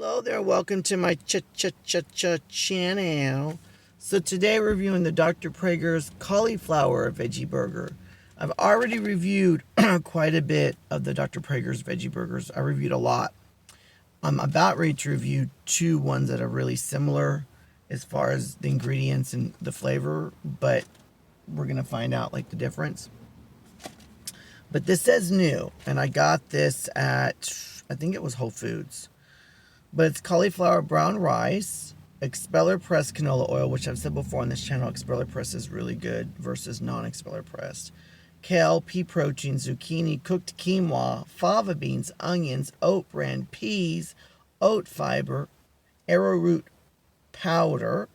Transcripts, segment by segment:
Hello there, welcome to my channel. So today we're reviewing the Dr. Prager's Cauliflower Veggie Burger. I've already reviewed quite a bit of the Dr. Prager's Veggie Burgers. I reviewed a lot. I'm about ready to review two ones that are really similar as far as the ingredients and the flavor, but we're going to find out like the difference. But this says new, and I got this at, I think it was Whole Foods. But it's cauliflower brown rice, expeller pressed canola oil, which I've said before on this channel, expeller pressed is really good versus non-expeller pressed. Kale, pea protein, zucchini, cooked quinoa, fava beans, onions, oat bran, peas, oat fiber, arrowroot powder,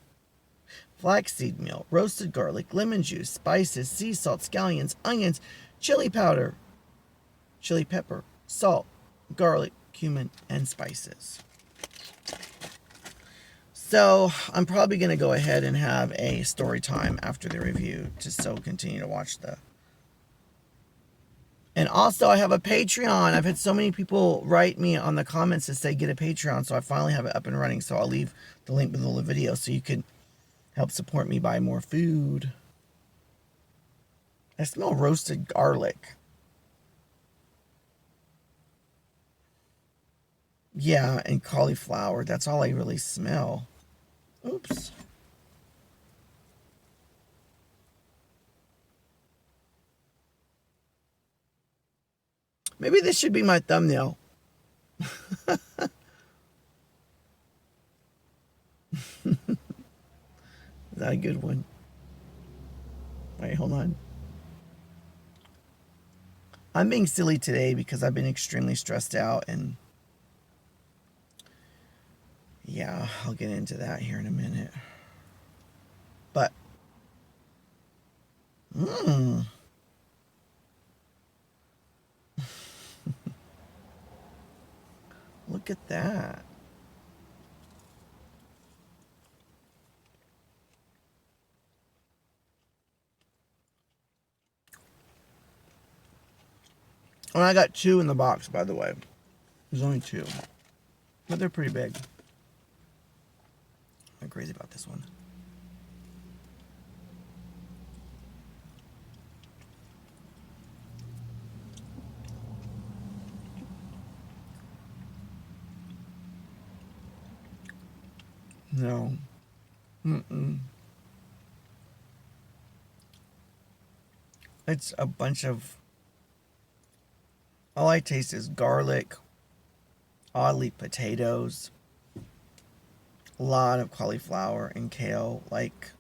flaxseed meal, roasted garlic, lemon juice, spices, sea salt, scallions, onions, chili powder, chili pepper, salt, garlic, cumin, and spices. So I'm probably going to go ahead and have a story time after the review to so continue to watch the. And also I have a Patreon. I've had so many people write me on the comments to say get a Patreon. So I finally have it up and running. So I'll leave the link below the video so you can help support me buy more food. I smell roasted garlic. Yeah, and cauliflower. That's all I really smell. Oops. Maybe this should be my thumbnail. Is that a good one? Wait, hold on. I'm being silly today because I've been extremely stressed out, and yeah, I'll get into that here in a minute. But look at that. Oh, I got two in the box, by the way. There's only two, but they're pretty big. I'm crazy about this one. No. It's a bunch of... All I taste is garlic, oddly potatoes, a lot of cauliflower and kale. Like,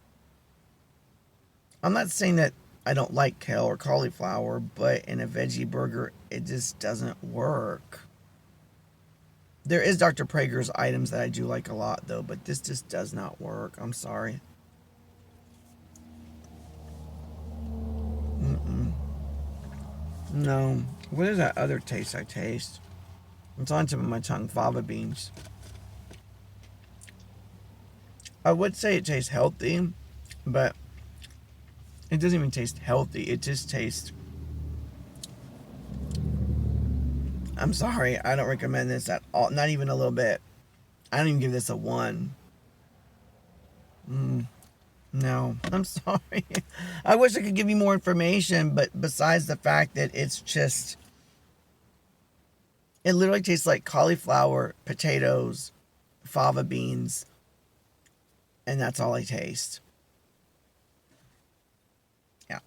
I'm not saying that I don't like kale or cauliflower, but in a veggie burger, it just doesn't work. There is Dr. Prager's items that I do like a lot, though, but this just does not work. I'm sorry. No. What is that other taste I taste? It's on tip of my tongue. Fava beans. I would say it tastes healthy, but it doesn't even taste healthy. It just tastes... I'm sorry, I don't recommend this at all. Not even a little bit. I don't even give this a 1. No, I'm sorry. I wish I could give you more information, but besides the fact that it's just... It literally tastes like cauliflower, potatoes, fava beans, and that's all I taste. Yeah.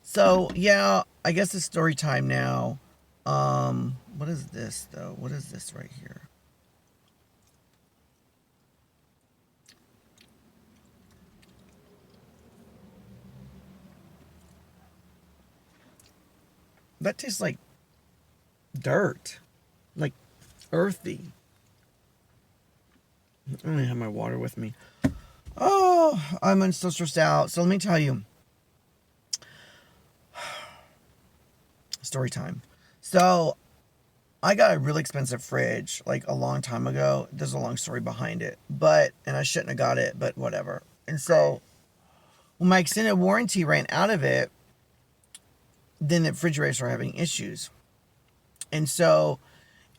So, yeah, I guess it's story time now. What is this, though? What is this right here? That tastes like dirt. Like earthy. I don't have my water with me. Oh, I'm so stressed out. So let me tell you. Story time. So I got a really expensive fridge like a long time ago. There's a long story behind it. And I shouldn't have got it, but whatever. And so when my extended warranty ran out of it, then the refrigerator started having issues. And so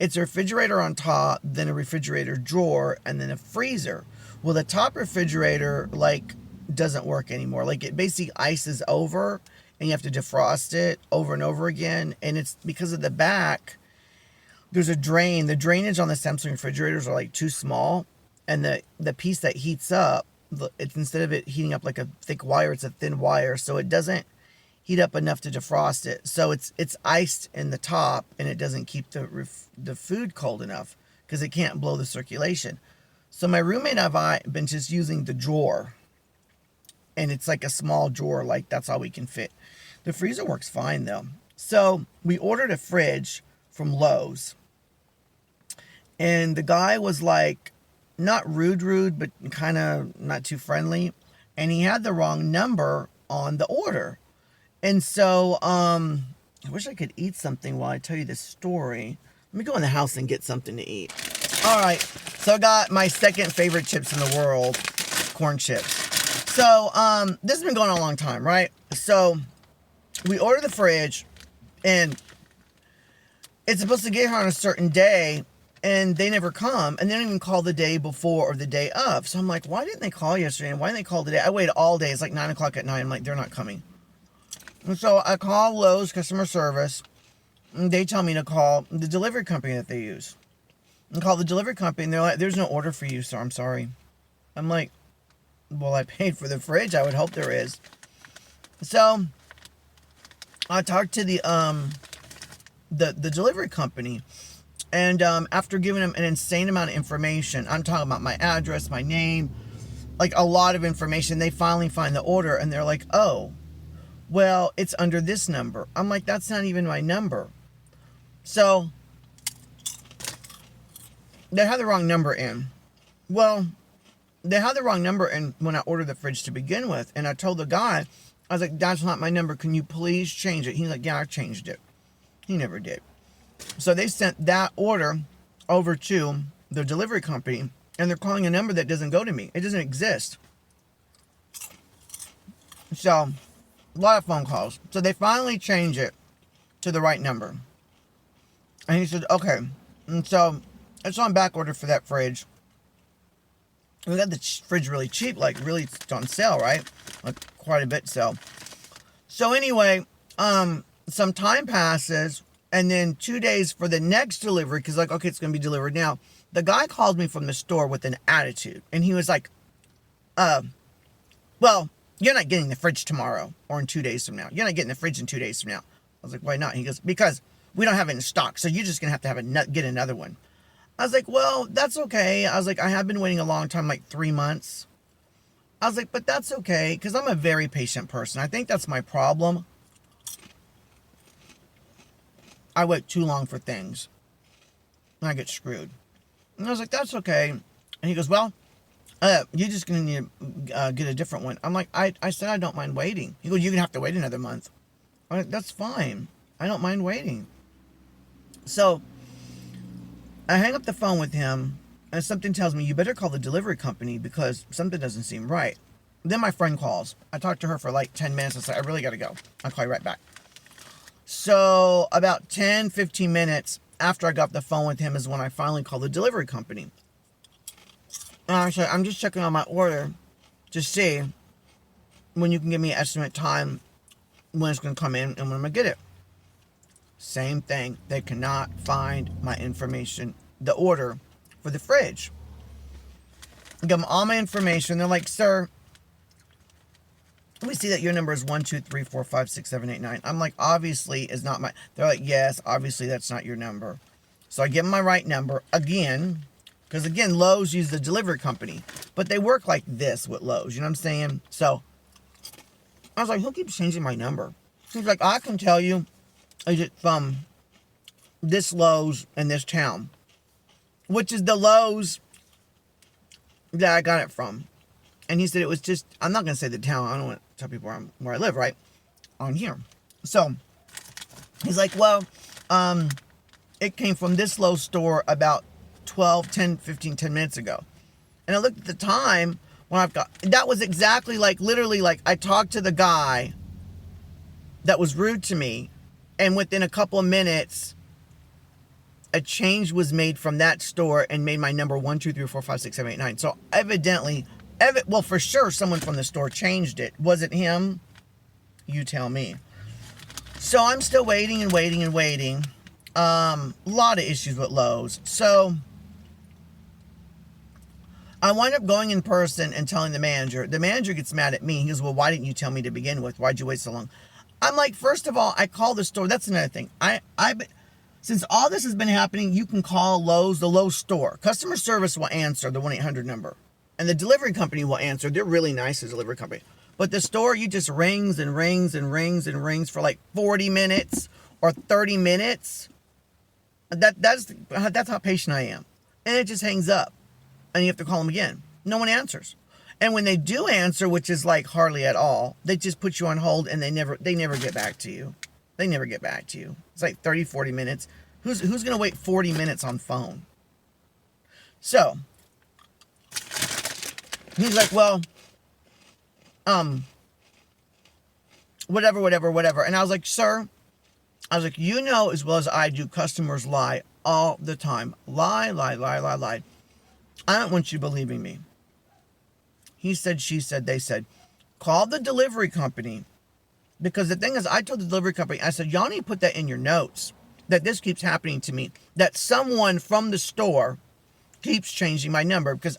It's a refrigerator on top, then a refrigerator drawer, and then a freezer. Well, the top refrigerator, like, doesn't work anymore. Like, it basically ices over, and you have to defrost it over and over again. And it's because of the back, there's a drain. The drainage on the Samsung refrigerators are, like, too small. And the piece that heats up, it's, instead of it heating up like a thick wire, it's a thin wire. So it doesn't heat up enough to defrost it. So it's iced in the top, and it doesn't keep the food cold enough because it can't blow the circulation. So my roommate and I have been just using the drawer, and it's like a small drawer, like that's all we can fit. The freezer works fine though. So we ordered a fridge from Lowe's, and the guy was like, not rude, but kind of not too friendly, and he had the wrong number on the order. And so, I wish I could eat something while I tell you this story. Let me go in the house and get something to eat. All right, so I got my second favorite chips in the world, corn chips. So, this has been going on a long time, right? So, we order the fridge, and it's supposed to get here on a certain day, and they never come, and they don't even call the day before or the day of. So I'm like, why didn't they call yesterday, and why didn't they call today? I waited all day. It's like 9 o'clock at night. I'm like, they're not coming. And so I call Lowe's customer service, and they tell me to call the delivery company that they use. And call the delivery company, and they're like, there's no order for you, sir. I'm sorry. I'm like, well, I paid for the fridge. I would hope there is. So I talked to the delivery company, and after giving them an insane amount of information, I'm talking about my address, my name, like a lot of information, they finally find the order, and they're like, oh, well, it's under this number. I'm like, that's not even my number. So they had the wrong number in. Well, they had the wrong number in when I ordered the fridge to begin with. And I told the guy, I was like, that's not my number. Can you please change it? He's like, yeah, I changed it. He never did. So they sent that order over to the delivery company, and they're calling a number that doesn't go to me. It doesn't exist. So a lot of phone calls. So they finally change it to the right number. And he said, okay. And so it's on back order for that fridge. We got the fridge really cheap, like really on sale, right? Like quite a bit so. So anyway, some time passes, and then 2 days for the next delivery, because like, okay, it's going to be delivered now. The guy called me from the store with an attitude, and he was like, well, you're not getting the fridge tomorrow or in 2 days from now. You're not getting the fridge in 2 days from now. I was like, why not? He goes, because we don't have it in stock, so you're just going to have get another one. I was like, well, that's okay. I was like, I have been waiting a long time, like 3 months. I was like, but that's okay, because I'm a very patient person. I think that's my problem. I wait too long for things, and I get screwed. And I was like, that's okay. And he goes, well, you're just going to need to get a different one. I'm like, I said I don't mind waiting. He goes, you're going to have to wait another month. I'm like, that's fine. I don't mind waiting. So I hang up the phone with him, and something tells me, you better call the delivery company because something doesn't seem right. Then my friend calls. I talked to her for like 10 minutes. I said, I really got to go. I'll call you right back. So about 10, 15 minutes after I got off the phone with him is when I finally called the delivery company. And I said, I'm just checking on my order to see when you can give me an estimate time when it's going to come in and when I'm going to get it. Same thing. They cannot find my information, the order for the fridge. I give them all my information. They're like, sir, we see that your number is 1, 2, 3, 4, 5, 6, 7, 8, 9. I'm like, obviously is not my. They're like, yes, obviously that's not your number. So I give them my right number again, because again, Lowe's use the delivery company, but they work like this with Lowe's. You know what I'm saying? So I was like, who keeps changing my number? He's like, I can tell you, is it from this Lowe's in this town, which is the Lowe's that I got it from. And he said it was just, I'm not going to say the town. I don't want to tell people where I live, right? On here. So he's like, well, it came from this Lowe's store about 10 minutes ago. And I looked at the time when that was exactly like, literally like I talked to the guy that was rude to me. And within a couple of minutes, a change was made from that store and made my number 1, 2, 3, 4, 5, 6, 7, 8, 9. So evidently, well, for sure, someone from the store changed it. Was it him? You tell me. So I'm still waiting and waiting and waiting. A lot of issues with Lowe's. So I wind up going in person and telling the manager. The manager gets mad at me. He goes, well, why didn't you tell me to begin with? Why'd you wait so long? I'm like, first of all, I called the store. That's another thing. Since all this has been happening, you can call Lowe's, the Lowe's store. Customer service will answer the 1-800 number. And the delivery company will answer. They're really nice, the delivery company. But the store, you just rings and rings and rings and rings for like 40 minutes or 30 minutes. That's how patient I am. And it just hangs up. And you have to call them again. No one answers. And when they do answer, which is like hardly at all, they just put you on hold and they never get back to you. They never get back to you. It's like 30, 40 minutes. Who's going to wait 40 minutes on phone? So, he's like, well, whatever. And I was like, sir, you know as well as I do, customers lie all the time. Lie. I don't want you believing me. He said, she said, they said, call the delivery company. Because the thing is, I told the delivery company, I said, y'all need to put that in your notes, that this keeps happening to me, that someone from the store keeps changing my number, because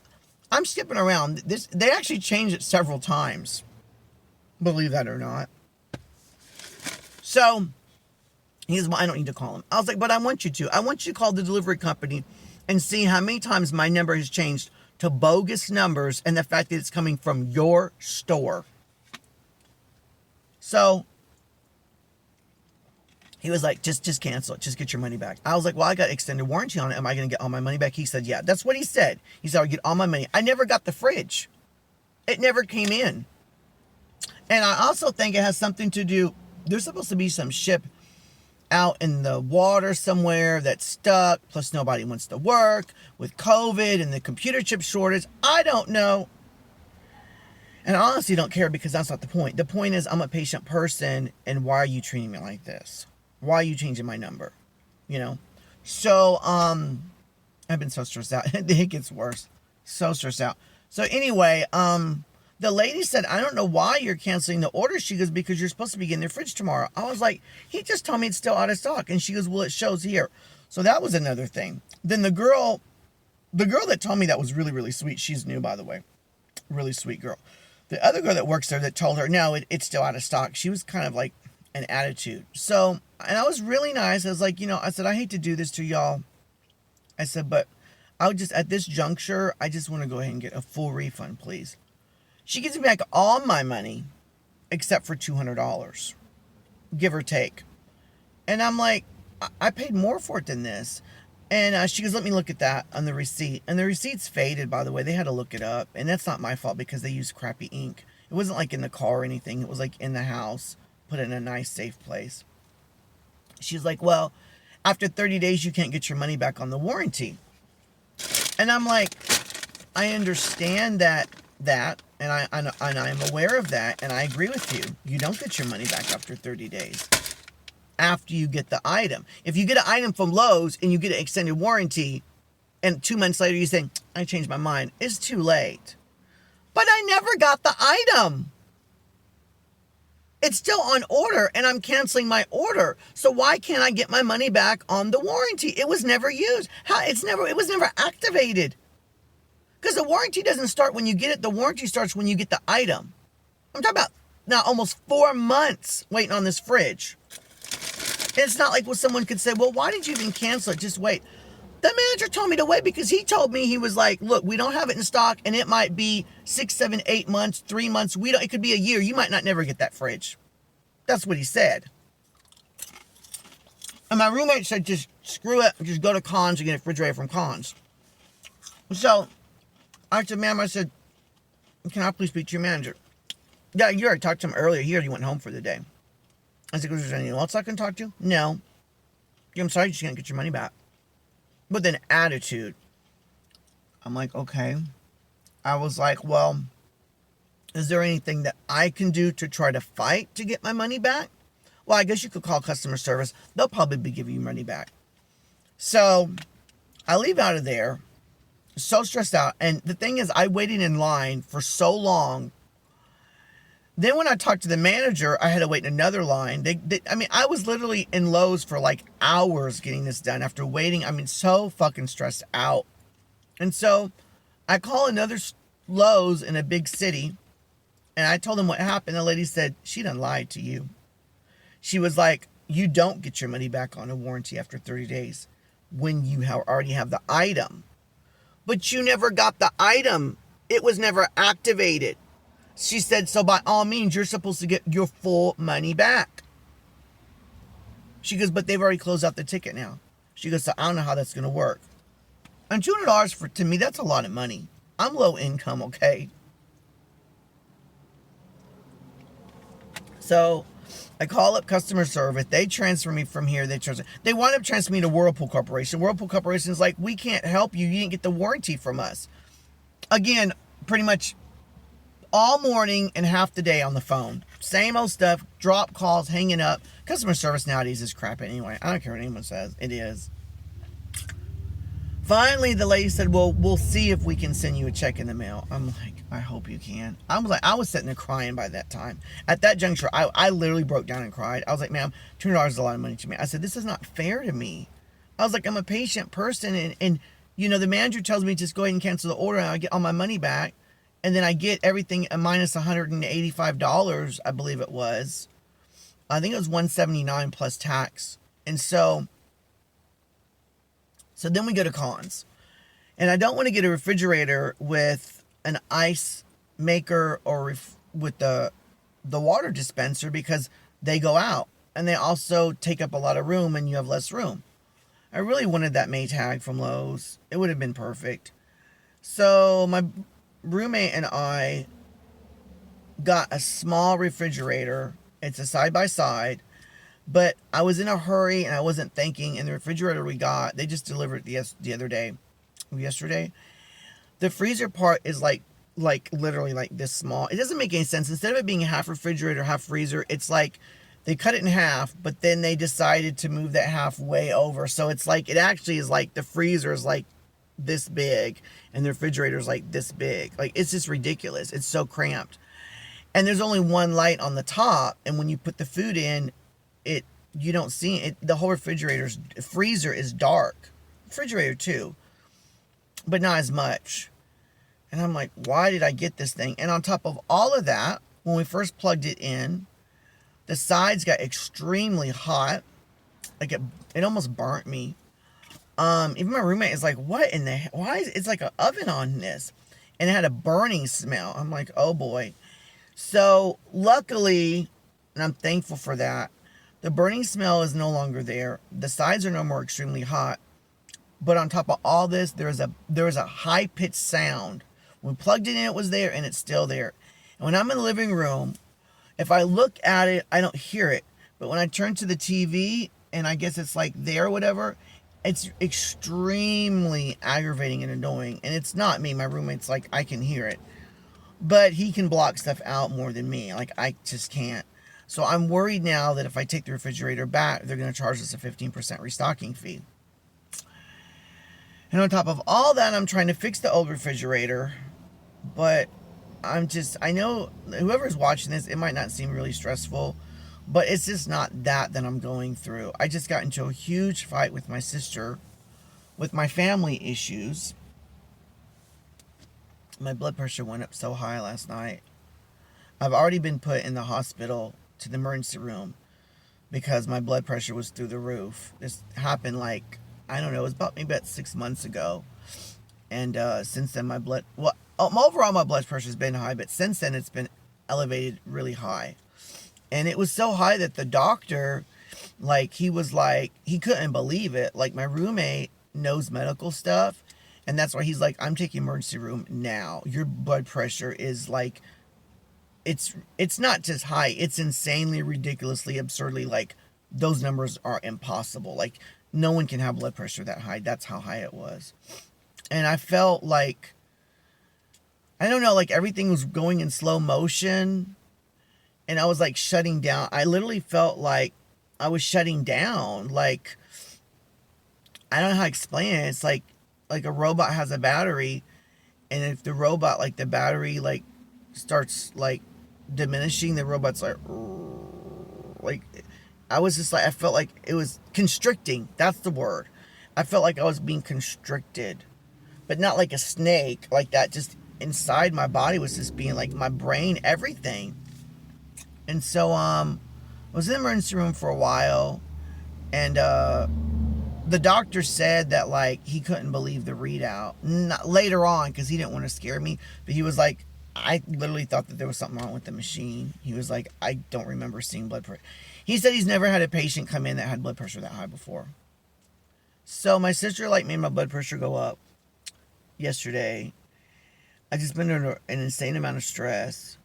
I'm skipping around. They actually changed it several times, believe that or not. So, he goes, well, I don't need to call him. I was like, but I want you to. I want you to call the delivery company and see how many times my number has changed to bogus numbers and the fact that it's coming from your store. So, he was like, just cancel it. Just get your money back. I was like, well, I got extended warranty on it. Am I going to get all my money back? He said, yeah. That's what he said. He said, I'll get all my money. I never got the fridge. It never came in. And I also think it has something to do, there's supposed to be some ship out in the water somewhere that's stuck. Plus, nobody wants to work with COVID and the computer chip shortage. I don't know. And I honestly don't care, because that's not the point. The point is, I'm a patient person, and why are you treating me like this? Why are you changing my number? You know? So, I've been so stressed out. It gets worse. So stressed out. So anyway, the lady said, I don't know why you're canceling the order. She goes, because you're supposed to be getting their fridge tomorrow. I was like, he just told me it's still out of stock. And she goes, well, it shows here. So that was another thing. Then the girl that told me that was really, really sweet. She's new, by the way. Really sweet girl. The other girl that works there that told her, no, it's still out of stock. She was kind of like an attitude. So, and I was really nice. I was like, I said, I hate to do this to y'all. I said, but I would just, at this juncture, I just want to go ahead and get a full refund, please. She gives me back all my money except for $200, give or take. And I'm like, I paid more for it than this. And she goes, let me look at that on the receipt. And the receipt's faded, by the way. They had to look it up. And that's not my fault, because they used crappy ink. It wasn't like in the car or anything. It was like in the house, put it in a nice, safe place. She's like, well, after 30 days, you can't get your money back on the warranty. And I'm like, I understand that, and I'm aware of that, and I agree with you. You don't get your money back after 30 days. After you get the item. If you get an item from Lowe's and you get an extended warranty, and 2 months later you say, I changed my mind, it's too late. But I never got the item. It's still on order, and I'm canceling my order. So why can't I get my money back on the warranty? It was never used. It was never activated. Because the warranty doesn't start when you get it. The warranty starts when you get the item. I'm talking about now almost 4 months waiting on this fridge. And it's not like someone could say, well, why did you even cancel it? Just wait. The manager told me to wait, because he told me, he was like, look, we don't have it in stock, and it might be 6, 7, 8 months, 3 months. It could be a year. You might not never get that fridge. That's what he said. And my roommate said, just screw it. Just go to Conn's and get a refrigerator from Conn's. So I said, ma'am, can I please speak to your manager? Yeah, you already talked to him earlier. He already went home for the day. I said, is there anyone else I can talk to? No. I'm sorry, you just can't get your money back. With an attitude. I'm like, okay. I was like, well, is there anything that I can do to try to fight to get my money back? Well, I guess you could call customer service. They'll probably be giving you money back. So I leave out of there, so stressed out. And the thing is, I waited in line for so long. Then when I talked to the manager, I had to wait in another line. I was literally in Lowe's for like hours getting this done after waiting. So fucking stressed out. And so I call another Lowe's in a big city, and I told them what happened. The lady said, she done lied to you. She was like, you don't get your money back on a warranty after 30 days when you already have the item. But you never got the item. It was never activated. She said, so by all means, you're supposed to get your full money back. She goes, but they've already closed out the ticket now. She goes, so I don't know how that's going to work. And $200 to me, that's a lot of money. I'm low income, okay? So I call up customer service. They transfer me from here. They wind up transferring me to Whirlpool Corporation. Whirlpool Corporation is like, we can't help you. You didn't get the warranty from us. Again, pretty much all morning and half the day on the phone. Same old stuff. Drop calls, hanging up. Customer service nowadays is crap anyway. I don't care what anyone says. It is. Finally, the lady said, well, we'll see if we can send you a check in the mail. I'm like, I hope you can. I was sitting there crying by that time. At that juncture, I literally broke down and cried. I was like, ma'am, $200 is a lot of money to me. I said, this is not fair to me. I was like, I'm a patient person. And the manager tells me just go ahead and cancel the order and I get all my money back. And then I get everything minus $185, I believe it was. I think it was $179 plus tax. And so then we go to cons. And I don't want to get a refrigerator with an ice maker or with the water dispenser because they go out. And they also take up a lot of room and you have less room. I really wanted that Maytag from Lowe's. It would have been perfect. So my roommate and I got a small refrigerator. It's a side-by-side. But I was in a hurry and I wasn't thinking. And the refrigerator we got, they just delivered it yesterday. The freezer part is like literally like this small. It doesn't make any sense. Instead of it being half refrigerator, half freezer, it's like they cut it in half, but then they decided to move that half way over. So it's like, it actually is like the freezer is like this big and the refrigerator is like this big. Like, it's just ridiculous. It's so cramped. And there's only one light on the top. And when you put the food in, you don't see it. The whole freezer is dark. Refrigerator too, but not as much. And I'm like, why did I get this thing? And on top of all of that, when we first plugged it in, the sides got extremely hot. Like it almost burnt me. Even my roommate is like, what in the hell? Why is it's like an oven on this? And it had a burning smell. I'm like, oh boy. So luckily, and I'm thankful for that, the burning smell is no longer there. The sides are no more extremely hot. But on top of all this, there was a high-pitched sound. When we plugged it in, it was there, and it's still there. And when I'm in the living room, if I look at it, I don't hear it. But when I turn to the TV, and I guess it's like there or whatever, it's extremely aggravating and annoying. And it's not me. My roommate's like, I can hear it. But he can block stuff out more than me. Like, I just can't. So I'm worried now that if I take the refrigerator back, they're going to charge us a 15% restocking fee. And on top of all that, I'm trying to fix the old refrigerator. But I know whoever's watching this, it might not seem really stressful. But it's just not that I'm going through. I just got into a huge fight with my sister with my family issues. My blood pressure went up so high last night. I've already been put in the hospital to the emergency room because my blood pressure was through the roof. This happened like, I don't know, it was about 6 months ago. And since then overall my blood pressure's been high, but since then it's been elevated really high. And it was so high that the doctor, he couldn't believe it. Like, my roommate knows medical stuff, and that's why he's like, I'm taking emergency room now. Your blood pressure is like, it's not just high, it's insanely, ridiculously, absurdly, like, those numbers are impossible. Like, no one can have blood pressure that high. That's how high it was. And I felt like, I don't know, like everything was going in slow motion. And I was like shutting down. I literally felt like I was shutting down. Like, I don't know how to explain it. It's like a robot has a battery, and if the robot, like the battery, like starts like diminishing, the robot's like I was just like, I felt like it was constricting. That's the word. I felt like I was being constricted, but not like a snake, like that. Just inside my body was just being like my brain, everything. And so I was in the emergency room for a while, and the doctor said that like he couldn't believe the readout. Not, later on, because he didn't want to scare me, but he was like, I literally thought that there was something wrong with the machine. He was like, I don't remember seeing blood pressure. He said he's never had a patient come in that had blood pressure that high before. So my sister like made my blood pressure go up yesterday. I just been under an insane amount of stress.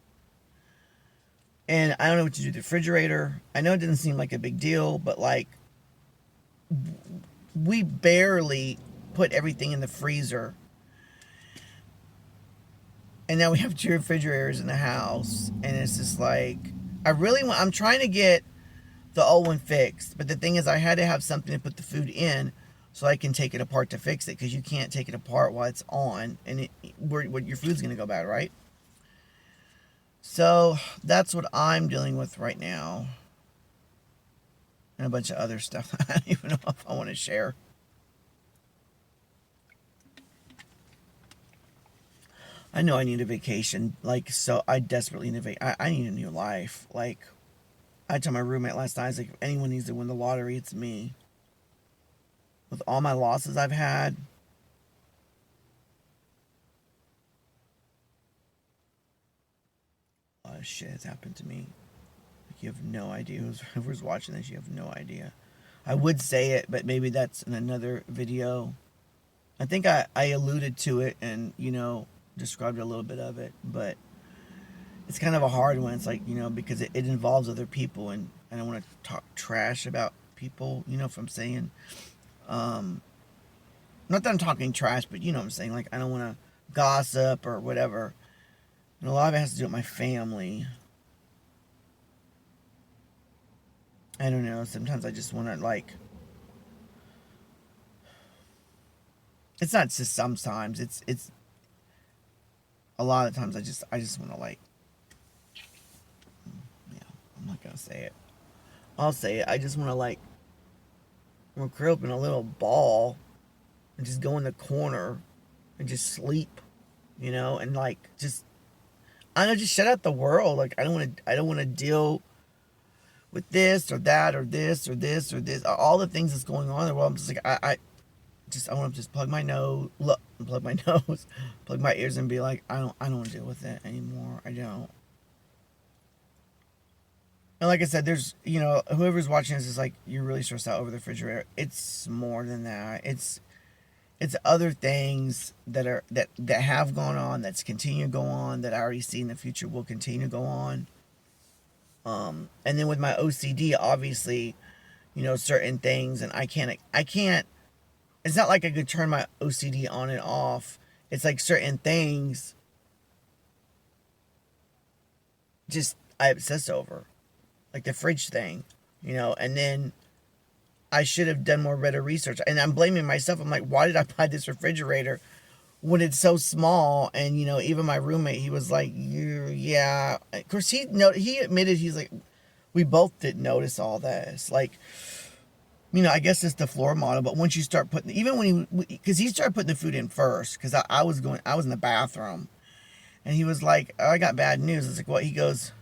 And I don't know what to do with the refrigerator. I know it didn't seem like a big deal, but like we barely put everything in the freezer. And now we have 2 refrigerators in the house. And it's just like, I'm trying to get the old one fixed. But the thing is, I had to have something to put the food in so I can take it apart to fix it. Because you can't take it apart while it's on. And your food's going to go bad, right? So that's what I'm dealing with right now. And a bunch of other stuff I don't even know if I want to share. I know I need a vacation. Like, so I desperately need I need a new life. Like, I told my roommate last night, I was like, if anyone needs to win the lottery, it's me. With all my losses I've had. A lot of shit has happened to me. Like, you have no idea. Whoever's watching this, you have no idea. I would say it, but maybe that's in another video. I think I alluded to it and, described a little bit of it, but it's kind of a hard one. It's like, because it involves other people, and I don't want to talk trash about people, if I'm saying, not that I'm talking trash, but you know what I'm saying, like, I don't want to gossip or whatever, and a lot of it has to do with my family. I don't know, sometimes I just want to, like, it's not just sometimes, it's a lot of times I just want to, like, I'm not gonna say it. I'll say it. I just want to, like, curl up in a little ball and just go in the corner and just sleep, and like just I don't know, just shut out the world. Like, I don't want to deal with this or that or this or this or this, all the things that's going on in the world. I'm just like, I want to just plug my nose, plug my nose, plug my ears, and be like, I don't want to deal with it anymore. I don't. And like I said, there's, whoever's watching this is like, you're really stressed out over the refrigerator. It's more than that. It's other things that have gone on, that's continue to go on, that I already see in the future will continue to go on. And then with my OCD, obviously, certain things, and I can't, it's not like I could turn my OCD on and off. It's like certain things just I obsess over. Like the fridge thing, and then I should have done better research. And I'm blaming myself. I'm like, why did I buy this refrigerator when it's so small? And, even my roommate, he was like, yeah. Of course, he admitted, he's like, we both didn't notice all this. Like, I guess it's the floor model, but once you start putting, because he started putting the food in first, because I was in the bathroom. And he was like, oh, I got bad news. I was like, what? He goes,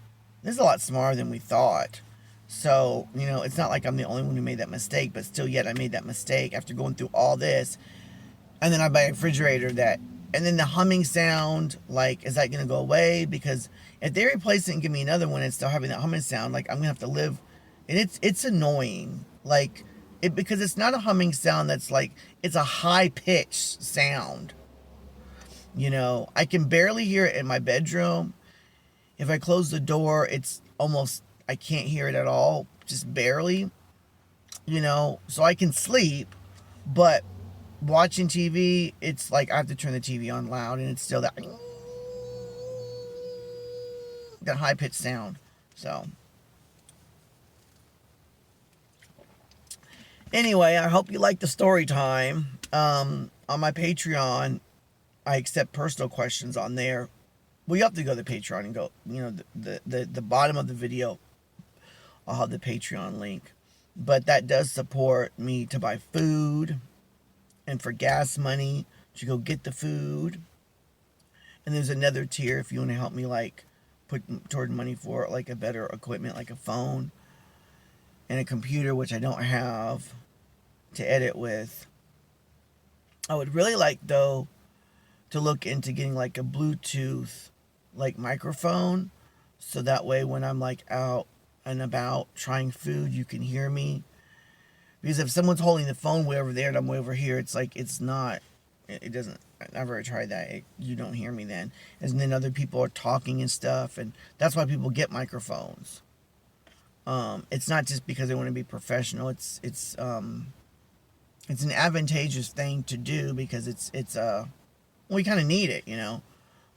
this is a lot smarter than we thought. So, it's not like I'm the only one who made that mistake, but still yet I made that mistake after going through all this. And then I buy a refrigerator and then the humming sound, like, is that going to go away? Because if they replace it and give me another one and still having that humming sound, like, I'm going to have to live. And it's annoying. Like, because it's not a humming sound that's like, it's a high-pitched sound. I can barely hear it in my bedroom. If I close the door, it's almost, I can't hear it at all, just barely, so I can sleep, but watching TV, it's like I have to turn the TV on loud, and it's still that high-pitched sound. So Anyway, I hope you like the story time. On my Patreon, I accept personal questions on there. Well, you have to go to Patreon and go, the bottom of the video, I'll have the Patreon link. But that does support me to buy food and for gas money to go get the food. And there's another tier if you want to help me, like, put toward money for, like, a better equipment, like a phone and a computer, which I don't have to edit with. I would really like, though, to look into getting, like, a Bluetooth, like, microphone, so that way when I'm, like, out and about trying food, you can hear me. Because if someone's holding the phone way over there and I'm way over here, it's like, it's not, it doesn't, I've never tried that. You don't hear me then. And then other people are talking and stuff, and that's why people get microphones. It's not just because they want to be professional. It's an advantageous thing to do because we kind of need it,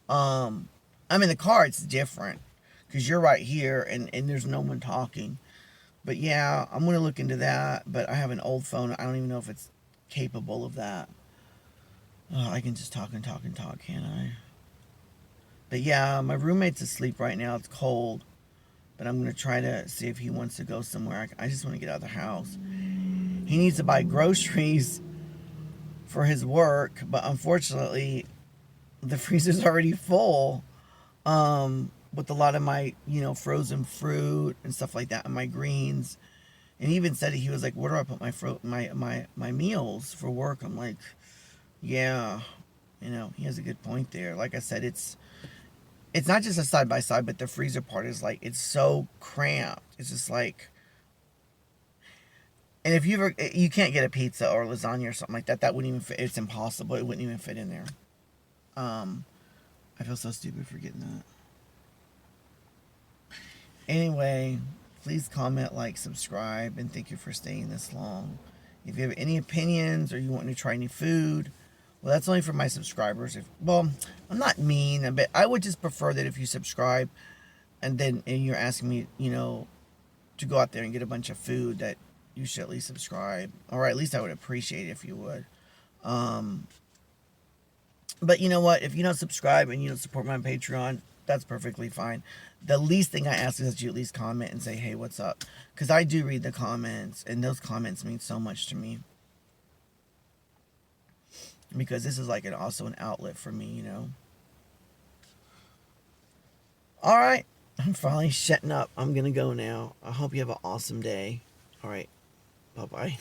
I'm in the car, it's different because you're right here and there's no one talking. But yeah, I'm going to look into that. But I have an old phone. I don't even know if it's capable of that. Oh, I can just talk and talk and talk, can't I? But yeah, my roommate's asleep right now. It's cold. But I'm going to try to see if he wants to go somewhere. I just want to get out of the house. He needs to buy groceries for his work. But unfortunately, the freezer's already full. With a lot of my, frozen fruit and stuff like that, and my greens. And he even said he was like, "Where do I put my meals for work?" I'm like, yeah, he has a good point there. Like I said, it's not just a side by side, but the freezer part is like, it's so cramped. It's just like, and if you can't get a pizza or lasagna or something like that, that wouldn't even fit. It's impossible. It wouldn't even fit in there. I feel so stupid for getting that. Anyway, please comment, like, subscribe, and thank you for staying this long. If you have any opinions or you want to try any food, well, that's only for my subscribers. I'm not mean, but I would just prefer that if you subscribe and you're asking me, to go out there and get a bunch of food, that you should at least subscribe. Or at least I would appreciate it if you would. But you know what? If you don't subscribe and you don't support my Patreon, that's perfectly fine. The least thing I ask is that you at least comment and say, hey, what's up? Because I do read the comments, and those comments mean so much to me. Because this is like also an outlet for me, Alright, I'm finally shutting up. I'm going to go now. I hope you have an awesome day. Alright, bye-bye.